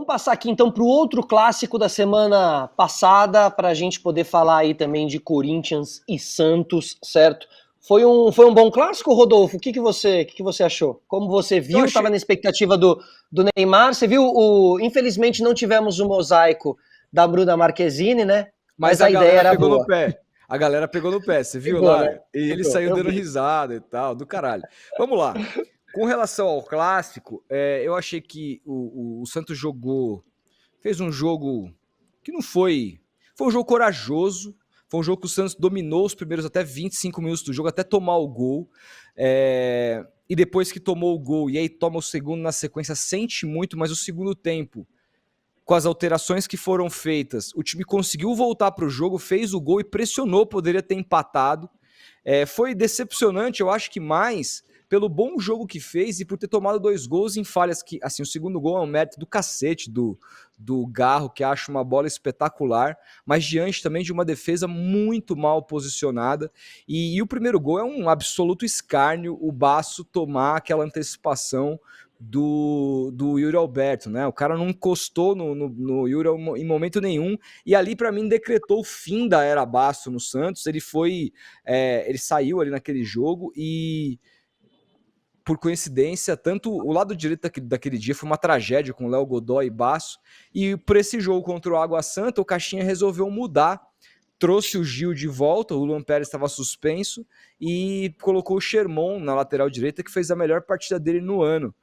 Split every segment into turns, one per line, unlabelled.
passar aqui então para o outro clássico da semana passada, para a gente poder falar aí também de Corinthians e Santos, certo? Foi um bom clássico, Rodolfo? O que você achou? Como você viu? Estava na expectativa do Neymar. Você viu, infelizmente não tivemos o mosaico da Bruna Marquezine, né?
Mas a ideia era boa. A galera pegou no pé, você viu
pegou,
lá?
Né?
E ele saiu dando risada e tal, do caralho. Vamos lá. Com relação ao clássico, eu achei que o Santos fez um jogo que não foi... Foi um jogo corajoso, foi um jogo que o Santos dominou os primeiros até 25 minutos do jogo, até tomar o gol. E depois que tomou o gol, e aí toma o segundo na sequência, sente muito, mas o segundo tempo, com as alterações que foram feitas, o time conseguiu voltar para o jogo, fez o gol e pressionou, poderia ter empatado. Foi decepcionante, eu acho que mais pelo bom jogo que fez e por ter tomado 2 gols em falhas que, assim, o segundo gol é um mérito do cacete do Garro, que acha uma bola espetacular, mas diante também de uma defesa muito mal posicionada, e o primeiro gol é um absoluto escárnio, o Basso tomar aquela antecipação do Yuri Alberto, né? O cara não encostou no Yuri em momento nenhum, e ali para mim decretou o fim da era Basso no Santos. Ele saiu ali naquele jogo e, por coincidência, tanto o lado direito daquele dia foi uma tragédia com Léo Godoy e Basso, e por esse jogo contra o Água Santa, o Caixinha resolveu mudar, trouxe o Gil de volta, o Luan Pérez estava suspenso, e colocou o Sherman na lateral direita, que fez a melhor partida dele no ano,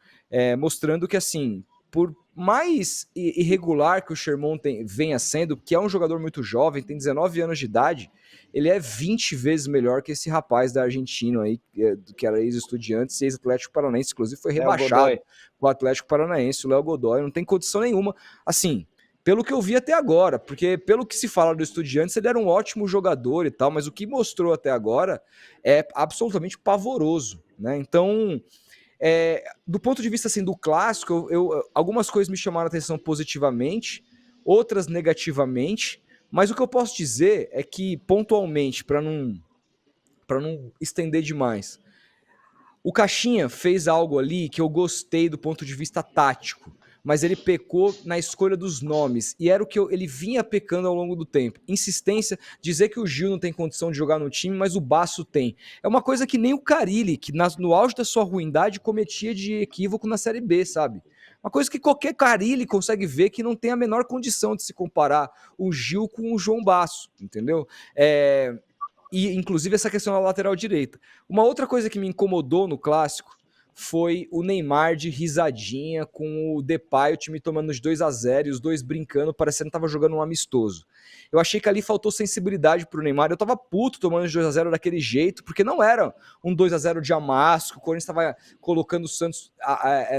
mostrando que, assim, por mais irregular que o Sherman venha sendo, que é um jogador muito jovem, tem 19 anos de idade, ele é 20 vezes melhor que esse rapaz da Argentina aí, que era ex-Estudiantes e ex-Atlético Paranaense, inclusive foi rebaixado com o Atlético Paranaense, o Léo Godoy, não tem condição nenhuma, assim, pelo que eu vi até agora, porque pelo que se fala do Estudiantes, ele era um ótimo jogador e tal, mas o que mostrou até agora é absolutamente pavoroso, né? Então, do ponto de vista assim, do clássico, algumas coisas me chamaram a atenção positivamente, outras negativamente, mas o que eu posso dizer é que, pontualmente, para não estender demais, o Caixinha fez algo ali que eu gostei do ponto de vista tático, mas ele pecou na escolha dos nomes, e era o que ele vinha pecando ao longo do tempo. Insistência, dizer que o Gil não tem condição de jogar no time, mas o Basso tem. É uma coisa que nem o Carille, que no auge da sua ruindade cometia de equívoco na Série B, sabe? Uma coisa que qualquer Carille consegue ver que não tem a menor condição de se comparar o Gil com o João Basso, entendeu? E inclusive essa questão da lateral direita. Uma outra coisa que me incomodou no clássico foi o Neymar de risadinha com o Depay, o time tomando os 2-0 e os dois brincando, parecendo que tava jogando um amistoso. Eu achei que ali faltou sensibilidade pro Neymar. Eu tava puto tomando os 2-0 daquele jeito, porque não era um 2-0 de amasso, o Corinthians tava colocando o Santos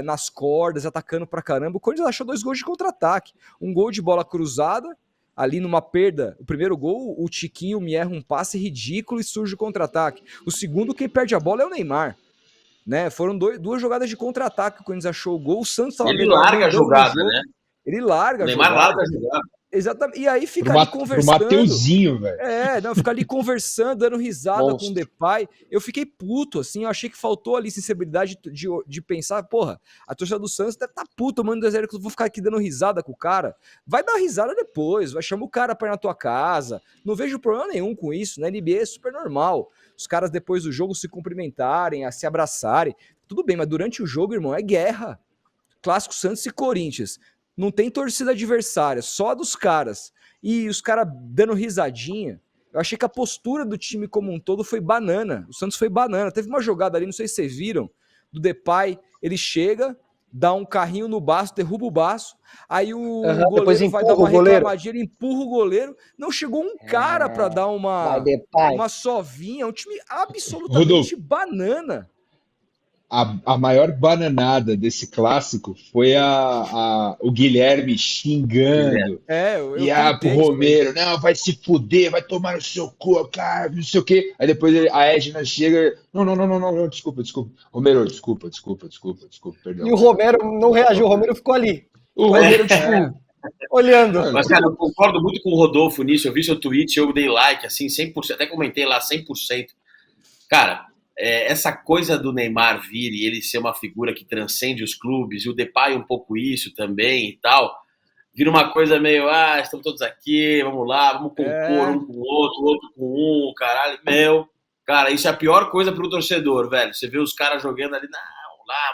nas cordas, atacando pra caramba. O Corinthians achou 2 gols de contra-ataque. Um gol de bola cruzada, ali numa perda, o primeiro gol, o Tiquinho me erra um passe ridículo e surge o contra-ataque. O segundo, quem perde a bola é o Neymar. Né? Foram 2 jogadas de contra-ataque quando eles achou o gol. O Santos estava
melhor. Ele larga a jogada, né?
Ele larga
a jogada. Larga a jogada.
Exatamente. E aí fica ali conversando.
Pro Mateuzinho, velho.
Fica ali conversando, dando risada com o Depay. Eu fiquei puto, assim. Eu achei que faltou ali sensibilidade de pensar, porra, a torcida do Santos deve estar puta tomando 2-0 que eu vou ficar aqui dando risada com o cara. Vai dar risada depois, vai chamar o cara pra ir na tua casa. Não vejo problema nenhum com isso, né? NBA é super normal. Os caras depois do jogo se cumprimentarem, se abraçarem. Tudo bem, mas durante o jogo, irmão, é guerra. Clássico Santos e Corinthians. Não tem torcida adversária, só a dos caras. E os caras dando risadinha. Eu achei que a postura do time como um todo foi banana. O Santos foi banana. Teve uma jogada ali, não sei se vocês viram, do Depay. Ele chega, dá um carrinho no Baço, derruba o Baço. Aí o goleiro vai dar uma reclamadinha, ele empurra o goleiro. Não chegou um cara para dar uma sovinha. Um time absolutamente banana.
A maior bananada desse clássico foi o Guilherme xingando. Pro Romero, não, vai se fuder, vai tomar no seu cu, cara, não sei o quê. Aí depois a Edna chega, não, desculpa. Romero, desculpa, perdão.
E o Romero não reagiu, o Romero ficou ali.
O Romero,
olhando.
Mas, cara, eu concordo muito com o Rodolfo nisso, eu vi seu tweet, eu dei like, assim, 100%, até comentei lá, 100%. Cara, essa coisa do Neymar vir e ele ser uma figura que transcende os clubes, e o Depay um pouco isso também e tal, vira uma coisa meio, estamos todos aqui, vamos lá, vamos compor um com o outro com um, caralho, cara, isso é a pior coisa pro torcedor, velho, você vê os caras jogando ali,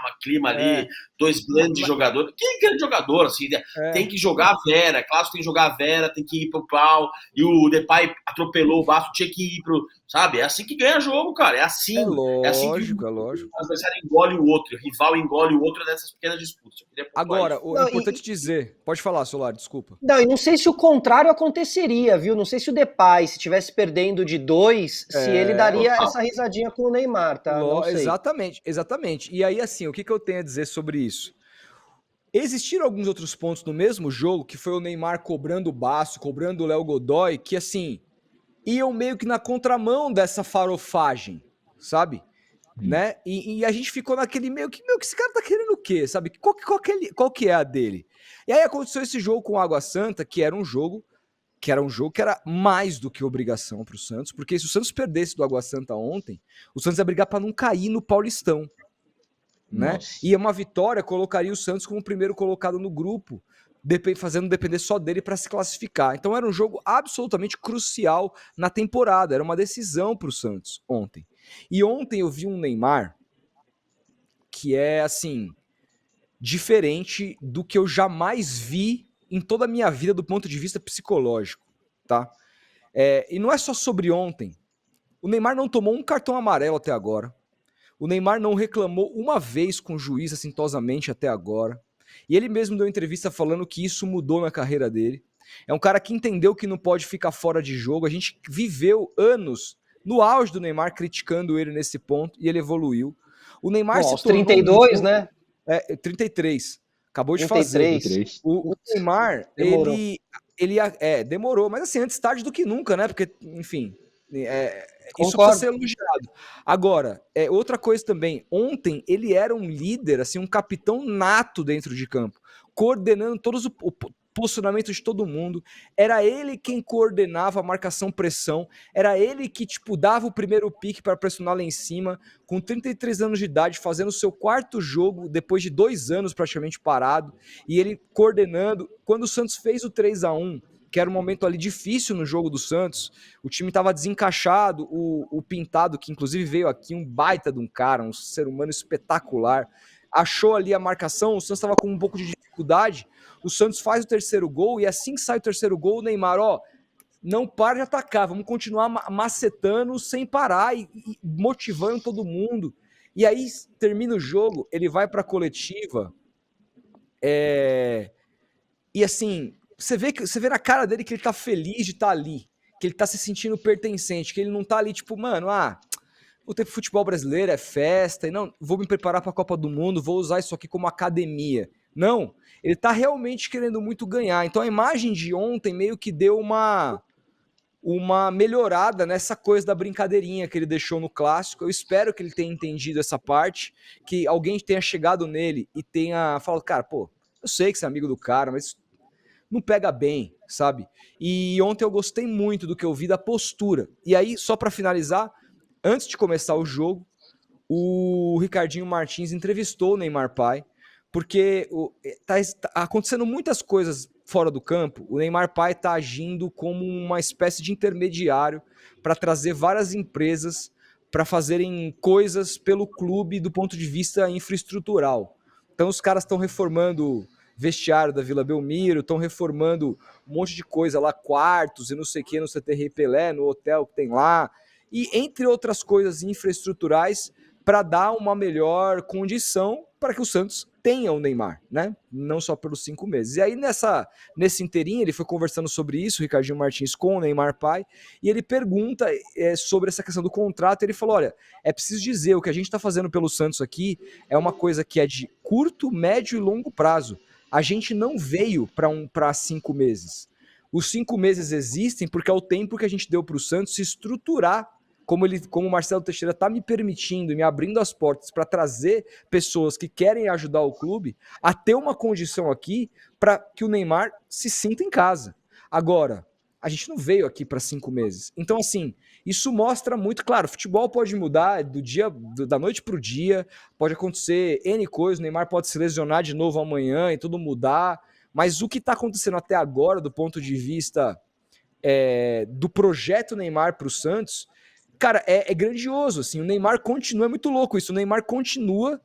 uma clima ali, dois grandes jogadores. Quem é grande jogador, assim? Tem que jogar a Vera, claro que tem que jogar a Vera, tem que ir pro pau, e o Depay atropelou o Vasco, tinha que ir pro... Sabe? É assim que ganha jogo, cara, é assim.
É
assim
lógico, é lógico.
O adversário engole o outro, o rival engole o outro nessas pequenas disputas.
Agora, é importante dizer... Pode falar, Solari, desculpa.
Não, e não sei se o contrário aconteceria, viu? Não sei se o Depay, se estivesse perdendo de 2, se ele daria essa risadinha com o Neymar, tá? Não sei.
Exatamente. E aí, assim, o que eu tenho a dizer sobre isso? Existiram alguns outros pontos no mesmo jogo, que foi o Neymar cobrando o Basso, cobrando o Léo Godoy, que, assim, iam meio que na contramão dessa farofagem, sabe? Né? E a gente ficou naquele meio que esse cara tá querendo o quê, sabe? Qual que é a dele? E aí aconteceu esse jogo com o Água Santa, que era um jogo que era mais do que obrigação pro Santos, porque se o Santos perdesse do Água Santa ontem, o Santos ia brigar para não cair no Paulistão, né? E uma vitória colocaria o Santos como o primeiro colocado no grupo, fazendo depender só dele para se classificar. Então era um jogo absolutamente crucial na temporada, era uma decisão pro Santos ontem. E ontem eu vi um Neymar que é, assim, diferente do que eu jamais vi em toda a minha vida do ponto de vista psicológico, tá? E não é só sobre ontem. O Neymar não tomou um cartão amarelo até agora. O Neymar não reclamou uma vez com o juiz assintosamente até agora. E ele mesmo deu entrevista falando que isso mudou na carreira dele. É um cara que entendeu que não pode ficar fora de jogo. A gente viveu anos no auge do Neymar criticando ele nesse ponto e ele evoluiu. O Neymar
se tornou 32, né?
33. Acabou de fazer. O Neymar, demorou. Ele demorou, mas assim, antes tarde do que nunca, né? Porque, enfim, isso precisa ser elogiado. Agora, outra coisa também, ontem ele era um líder, assim, um capitão nato dentro de campo, coordenando todos o posicionamento de todo mundo, era ele quem coordenava a marcação-pressão, era ele que, dava o primeiro pique para pressionar lá em cima, com 33 anos de idade, fazendo o seu quarto jogo, depois de 2 anos praticamente parado, e ele coordenando. Quando o Santos fez o 3-1, que era um momento ali difícil no jogo do Santos, o time estava desencaixado, o Pintado, que inclusive veio aqui, um baita de um cara, um ser humano espetacular, achou ali a marcação, o Santos estava com um pouco de dificuldade, o Santos faz o terceiro gol, e assim que sai o terceiro gol, o Neymar, não para de atacar, vamos continuar macetando sem parar e motivando todo mundo. E aí termina o jogo, ele vai para a coletiva, e assim, você vê na cara dele que ele tá feliz de estar ali, que ele tá se sentindo pertencente, que ele não tá ali mano, vou ter futebol brasileiro, é festa, e não, vou me preparar para a Copa do Mundo, vou usar isso aqui como academia. Não, ele tá realmente querendo muito ganhar. Então a imagem de ontem meio que deu uma melhorada nessa coisa da brincadeirinha que ele deixou no clássico. Eu espero que ele tenha entendido essa parte, que alguém tenha chegado nele e tenha falado, cara, eu sei que você é amigo do cara, mas não pega bem, sabe? E ontem eu gostei muito do que eu vi da postura. E aí, só para finalizar, antes de começar o jogo, o Ricardinho Martins entrevistou o Neymar pai, porque tá acontecendo muitas coisas fora do campo. O Neymar pai está agindo como uma espécie de intermediário para trazer várias empresas para fazerem coisas pelo clube do ponto de vista infraestrutural. Então os caras estão reformando vestiário da Vila Belmiro, estão reformando um monte de coisa lá, quartos e não sei o que, no CT Rei Pelé, no hotel que tem lá, e entre outras coisas infraestruturais, para dar uma melhor condição para que o Santos tenha o Neymar, né? Não só pelos 5 meses. E aí, nesse inteirinho, ele foi conversando sobre isso, o Ricardinho Martins, com o Neymar pai, e ele pergunta sobre essa questão do contrato, e ele falou, olha, é preciso dizer, o que a gente está fazendo pelo Santos aqui é uma coisa que é de curto, médio e longo prazo. A gente não veio para 5 meses. Os 5 meses existem porque é o tempo que a gente deu para o Santos se estruturar, como o Marcelo Teixeira está me permitindo e me abrindo as portas para trazer pessoas que querem ajudar o clube a ter uma condição aqui para que o Neymar se sinta em casa. Agora, a gente não veio aqui para 5 meses. Então, assim, isso mostra muito, claro, futebol pode mudar da noite para o dia, pode acontecer N coisas, o Neymar pode se lesionar de novo amanhã e tudo mudar, Mas o que está acontecendo até agora, do ponto de vista do projeto Neymar para o Santos, cara, é grandioso, assim, o Neymar continua, é muito louco isso, o Neymar continua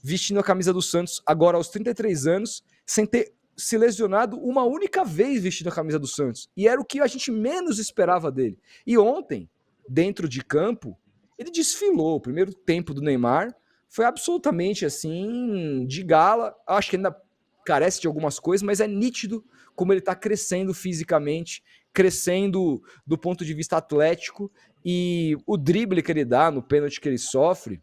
vestindo a camisa do Santos agora aos 33 anos, sem ter se lesionado uma única vez vestindo a camisa do Santos, e era o que a gente menos esperava dele. E ontem, dentro de campo, ele desfilou. O primeiro tempo do Neymar foi absolutamente assim, de gala. Acho que ainda carece de algumas coisas, mas é nítido como ele está crescendo fisicamente, crescendo do ponto de vista atlético, e o drible que ele dá no pênalti que ele sofre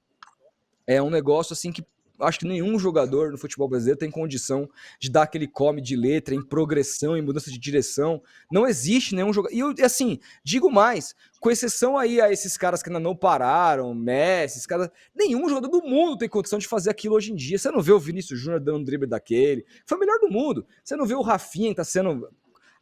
é um negócio assim que acho que nenhum jogador no futebol brasileiro tem condição de dar aquele come de letra em progressão, em mudança de direção. Não existe nenhum jogador. E assim, digo mais, com exceção aí a esses caras que ainda não pararam, Messi, esses caras, nenhum jogador do mundo tem condição de fazer aquilo hoje em dia. Você não vê o Vinícius Júnior dando um drible daquele, foi o melhor do mundo. Você não vê o Rafinha que tá sendo...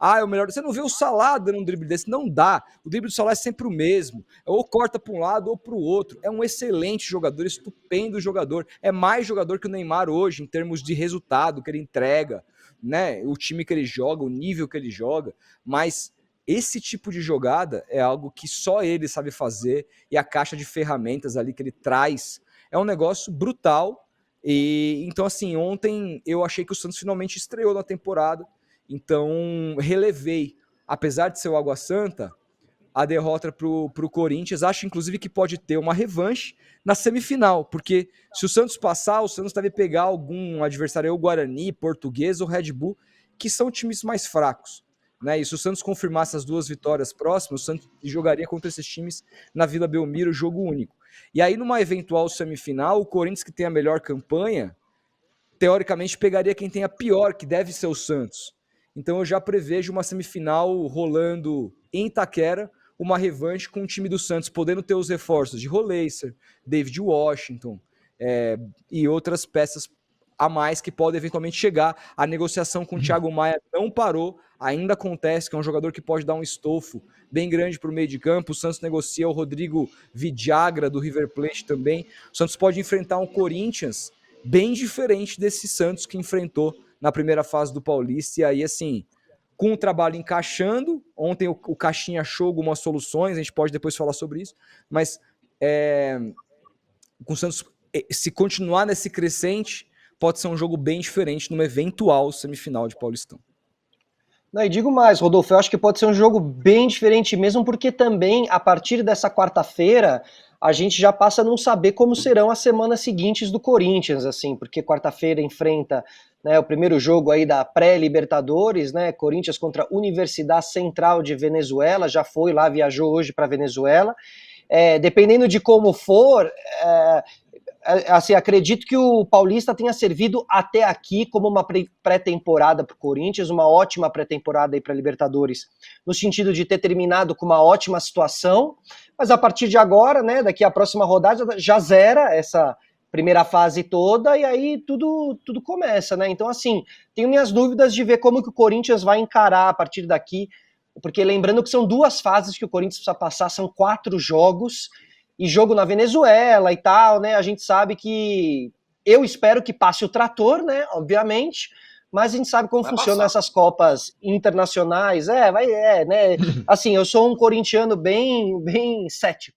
é o melhor. Você não vê o Salah dando um drible desse, não dá. O drible do Salah é sempre o mesmo. Ou corta para um lado ou para o outro. É um excelente jogador, estupendo jogador. É mais jogador que o Neymar hoje, em termos de resultado que ele entrega, né? O time que ele joga, o nível que ele joga. Mas esse tipo de jogada é algo que só ele sabe fazer, e a caixa de ferramentas ali que ele traz é um negócio brutal. E então, assim, ontem eu achei que o Santos finalmente estreou na temporada. Então, relevei, apesar de ser o Água Santa, a derrota para o Corinthians. Acho, inclusive, que pode ter uma revanche na semifinal, porque se o Santos passar, o Santos deve pegar algum adversário, o Guarani, Português ou Red Bull, que são times mais fracos, né? E se o Santos confirmasse as duas vitórias próximas, o Santos jogaria contra esses times na Vila Belmiro, jogo único. E aí, numa eventual semifinal, o Corinthians, que tem a melhor campanha, teoricamente pegaria quem tem a pior, que deve ser o Santos. Então eu já prevejo uma semifinal rolando em Itaquera, uma revanche com o time do Santos, podendo ter os reforços de Roleiser, David Washington e outras peças a mais que podem eventualmente chegar. A negociação com o Thiago Maia não parou, ainda acontece, que é um jogador que pode dar um estofo bem grande para o meio de campo. O Santos negocia o Rodrigo Vidagra, do River Plate também. O Santos pode enfrentar um Corinthians bem diferente desse Santos que enfrentou na primeira fase do Paulista, e aí, assim, com o trabalho encaixando, ontem o Caixinha achou algumas soluções, a gente pode depois falar sobre isso, mas com o Santos, se continuar nesse crescente, pode ser um jogo bem diferente numa eventual semifinal de Paulistão.
Não, e digo mais, Rodolfo, eu acho que pode ser um jogo bem diferente mesmo, porque também, a partir dessa quarta-feira, a gente já passa a não saber como serão as semanas seguintes do Corinthians, assim, porque quarta-feira enfrenta, né, o primeiro jogo aí da pré-Libertadores, né, Corinthians contra a Universidade Central de Venezuela, já foi lá, viajou hoje para Venezuela. Dependendo de como for, assim, acredito que o Paulista tenha servido até aqui como uma pré-temporada para o Corinthians, uma ótima pré-temporada aí para a Libertadores, no sentido de ter terminado com uma ótima situação, mas a partir de agora, né, daqui a próxima rodada, já zera essa primeira fase toda, e aí tudo começa, né? Então, assim, tenho minhas dúvidas de ver como que o Corinthians vai encarar a partir daqui, porque lembrando que são duas fases que o Corinthians precisa passar, são 4 jogos, e jogo na Venezuela e tal, né? A gente sabe que... Eu espero que passe o trator, né? Obviamente, mas a gente sabe como funcionam essas Copas internacionais. Né? Assim, eu sou um corintiano bem cético.